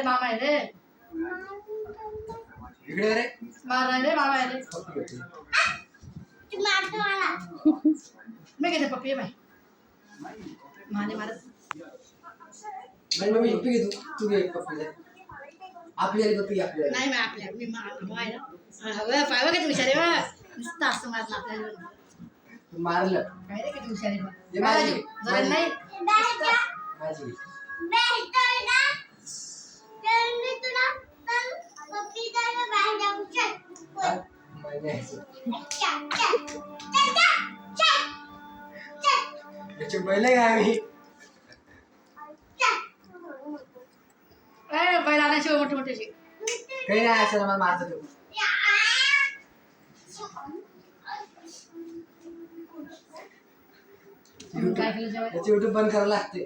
रे मामा आहे रे इकडे रे मारा रे मामा आहे रे मी घेते पप्पी बाई माने मारत मम्मी पप्पी घे तू घे पप्पी दे आपल्याला पप्पी आपल्याला नाही मी आपल्या मी माय ना हवं पाहिजे का तू हुशारी बा नुसतं असं मारलं आपल्याला मारलं काय रे किती हुशारी बा ये माझी जरा नाही माझी त्याचे बैल आहे आम्ही बैल आणायचे मोठे मोठे काही नाही असं मला मारत तू काय केलं जेव्हा त्याचे युट्यूब बंद करावं लागते